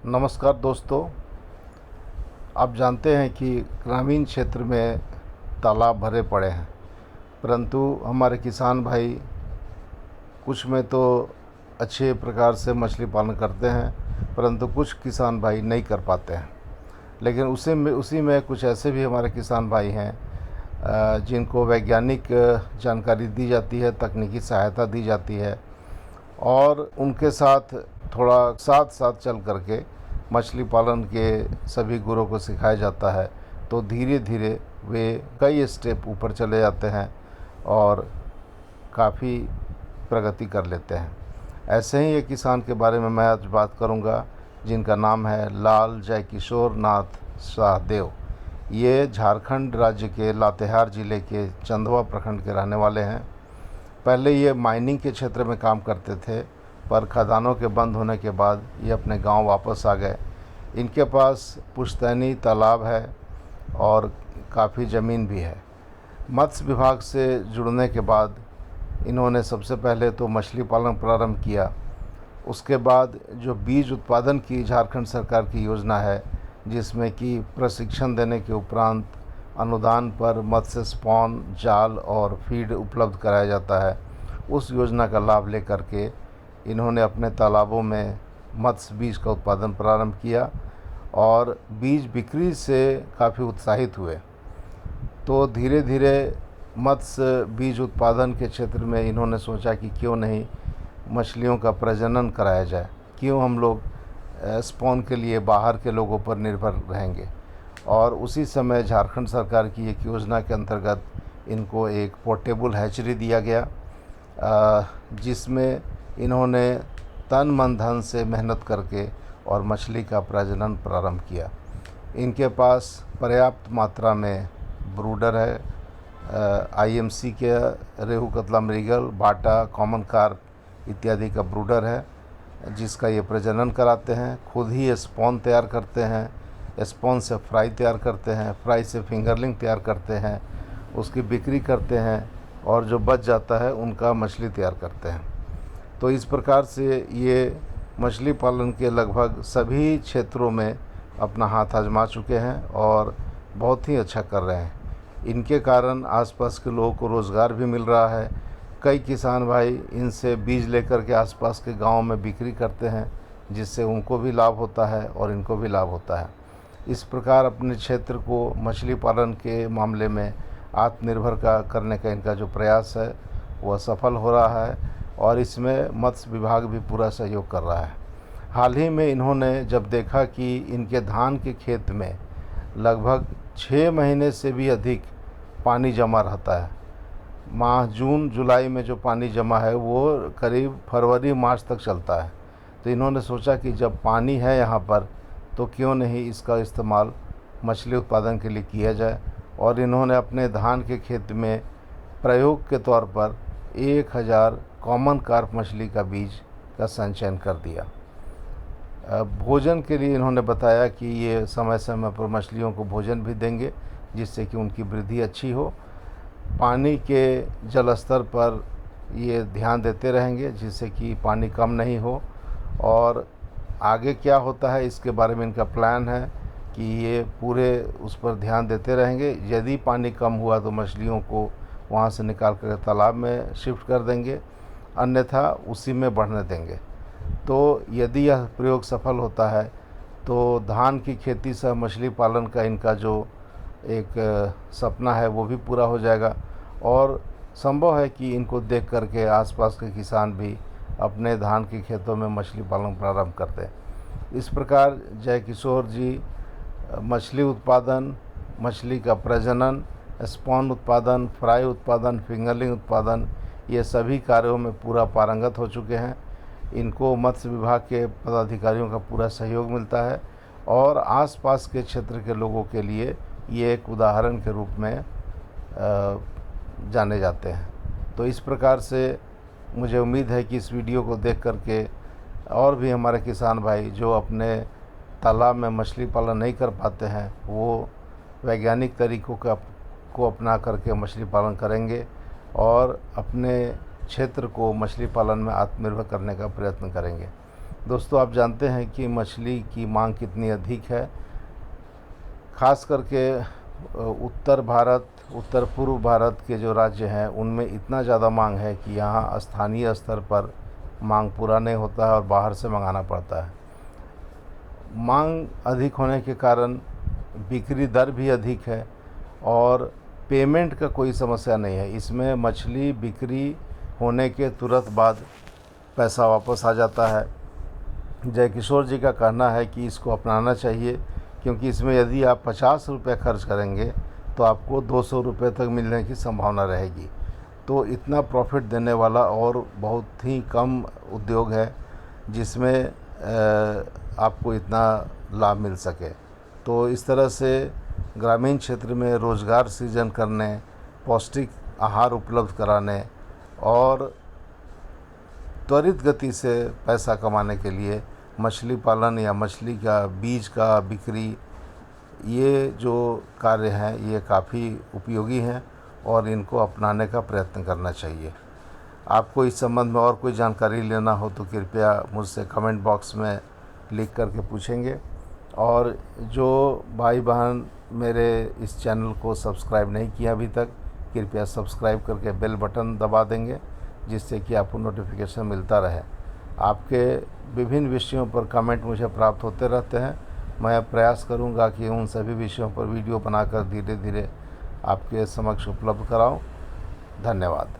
नमस्कार दोस्तों। आप जानते हैं कि ग्रामीण क्षेत्र में तालाब भरे पड़े हैं, परंतु हमारे किसान भाई कुछ में तो अच्छे प्रकार से मछली पालन करते हैं, परंतु कुछ किसान भाई नहीं कर पाते हैं। लेकिन उसी में कुछ ऐसे भी हमारे किसान भाई हैं जिनको वैज्ञानिक जानकारी दी जाती है, तकनीकी सहायता दी जाती है और उनके साथ थोड़ा साथ साथ चल करके मछली पालन के सभी गुरों को सिखाया जाता है, तो धीरे धीरे वे कई स्टेप ऊपर चले जाते हैं और काफ़ी प्रगति कर लेते हैं। ऐसे ही एक किसान के बारे में मैं आज बात करूंगा, जिनका नाम है लाल जयकिशोर नाथ शाहदेव। ये झारखंड राज्य के लातेहार ज़िले के चंदवा प्रखंड के रहने वाले हैं। पहले ये माइनिंग के क्षेत्र में काम करते थे, पर खदानों के बंद होने के बाद ये अपने गांव वापस आ गए। इनके पास पुश्तैनी तालाब है और काफ़ी ज़मीन भी है। मत्स्य विभाग से जुड़ने के बाद इन्होंने सबसे पहले तो मछली पालन प्रारंभ किया। उसके बाद जो बीज उत्पादन की झारखंड सरकार की योजना है, जिसमें कि प्रशिक्षण देने के उपरांत अनुदान पर मत्स्य स्पॉन, जाल और फीड उपलब्ध कराया जाता है, उस योजना का लाभ लेकर के इन्होंने अपने तालाबों में मत्स्य बीज का उत्पादन प्रारंभ किया और बीज बिक्री से काफ़ी उत्साहित हुए। तो धीरे धीरे मत्स्य बीज उत्पादन के क्षेत्र में इन्होंने सोचा कि क्यों नहीं मछलियों का प्रजनन कराया जाए, क्यों हम लोग स्पॉन के लिए बाहर के लोगों पर निर्भर रहेंगे। और उसी समय झारखंड सरकार की एक योजना के अंतर्गत इनको एक पोर्टेबल हैचरी दिया गया, जिसमें इन्होंने तन मन धन से मेहनत करके और मछली का प्रजनन प्रारंभ किया। इनके पास पर्याप्त मात्रा में ब्रूडर है, आईएमसी के रेहू कतला मृगल, बाटा, कॉमन कार्प इत्यादि का ब्रूडर है, जिसका ये प्रजनन कराते हैं। खुद ही स्पॉन तैयार करते हैं, स्पॉन से फ्राई तैयार करते हैं, फ्राई से फिंगरलिंग तैयार करते हैं, उसकी बिक्री करते हैं और जो बच जाता है उनका मछली तैयार करते हैं। तो इस प्रकार से ये मछली पालन के लगभग सभी क्षेत्रों में अपना हाथ आजमा चुके हैं और बहुत ही अच्छा कर रहे हैं। इनके कारण आसपास के लोगों को रोज़गार भी मिल रहा है। कई किसान भाई इनसे बीज लेकर के आसपास के गांव में बिक्री करते हैं, जिससे उनको भी लाभ होता है और इनको भी लाभ होता है। इस प्रकार अपने क्षेत्र को मछली पालन के मामले में आत्मनिर्भर करने का इनका जो प्रयास है वह सफल हो रहा है और इसमें मत्स्य विभाग भी पूरा सहयोग कर रहा है। हाल ही में इन्होंने जब देखा कि इनके धान के खेत में लगभग 6 महीने से भी अधिक पानी जमा रहता है, माह जून जुलाई में जो पानी जमा है वो करीब फरवरी मार्च तक चलता है, तो इन्होंने सोचा कि जब पानी है यहाँ पर तो क्यों नहीं इसका इस्तेमाल मछली उत्पादन के लिए किया जाए। और इन्होंने अपने धान के खेत में प्रयोग के तौर पर 1000 कॉमन कार्प मछली का बीज का संचयन कर दिया। भोजन के लिए इन्होंने बताया कि ये समय समय पर मछलियों को भोजन भी देंगे, जिससे कि उनकी वृद्धि अच्छी हो। पानी के जल स्तर पर ये ध्यान देते रहेंगे, जिससे कि पानी कम नहीं हो। और आगे क्या होता है इसके बारे में इनका प्लान है कि ये पूरे उस पर ध्यान देते रहेंगे। यदि पानी कम हुआ तो मछलियों को वहाँ से निकाल कर तालाब में शिफ्ट कर देंगे, अन्यथा उसी में बढ़ने देंगे। तो यदि यह प्रयोग सफल होता है तो धान की खेती से मछली पालन का इनका जो एक सपना है वो भी पूरा हो जाएगा और संभव है कि इनको देख करके आसपास के किसान भी अपने धान के खेतों में मछली पालन प्रारंभ कर दें। इस प्रकार जयकिशोर जी मछली उत्पादन, मछली का प्रजनन, स्पॉन उत्पादन, फ्राई उत्पादन, फिंगरलिंग उत्पादन, ये सभी कार्यों में पूरा पारंगत हो चुके हैं। इनको मत्स्य विभाग के पदाधिकारियों का पूरा सहयोग मिलता है और आसपास के क्षेत्र के लोगों के लिए ये एक उदाहरण के रूप में जाने जाते हैं। तो इस प्रकार से मुझे उम्मीद है कि इस वीडियो को देख करके और भी हमारे किसान भाई जो अपने तालाब में मछली पालन नहीं कर पाते हैं, वो वैज्ञानिक तरीकों को अपना करके मछली पालन करेंगे और अपने क्षेत्र को मछली पालन में आत्मनिर्भर करने का प्रयत्न करेंगे। दोस्तों, आप जानते हैं कि मछली की मांग कितनी अधिक है। ख़ास करके उत्तर भारत, उत्तर पूर्व भारत के जो राज्य हैं उनमें इतना ज़्यादा मांग है कि यहाँ स्थानीय स्तर पर मांग पूरा नहीं होता है और बाहर से मंगाना पड़ता है। मांग अधिक होने के कारण बिक्री दर भी अधिक है और पेमेंट का कोई समस्या नहीं है। इसमें मछली बिक्री होने के तुरंत बाद पैसा वापस आ जाता है। जय किशोर जी का कहना है कि इसको अपनाना चाहिए, क्योंकि इसमें यदि आप 50 रुपये खर्च करेंगे तो आपको 200 रुपये तक मिलने की संभावना रहेगी। तो इतना प्रॉफिट देने वाला और बहुत ही कम उद्योग है जिसमें आपको इतना लाभ मिल सके। तो इस तरह से ग्रामीण क्षेत्र में रोज़गार सृजन करने, पौष्टिक आहार उपलब्ध कराने और त्वरित गति से पैसा कमाने के लिए मछली पालन या मछली का बीज का बिक्री, ये जो कार्य हैं ये काफ़ी उपयोगी हैं और इनको अपनाने का प्रयत्न करना चाहिए। आपको इस संबंध में और कोई जानकारी लेना हो तो कृपया मुझसे कमेंट बॉक्स में लिख करके पूछेंगे। और जो भाई बहन मेरे इस चैनल को सब्सक्राइब नहीं किया अभी तक, कृपया सब्सक्राइब करके बेल बटन दबा देंगे, जिससे कि आपको नोटिफिकेशन मिलता रहे। आपके विभिन्न विषयों पर कमेंट मुझे प्राप्त होते रहते हैं। मैं प्रयास करूंगा कि उन सभी विषयों पर वीडियो बनाकर धीरे धीरे आपके समक्ष उपलब्ध कराऊं। धन्यवाद।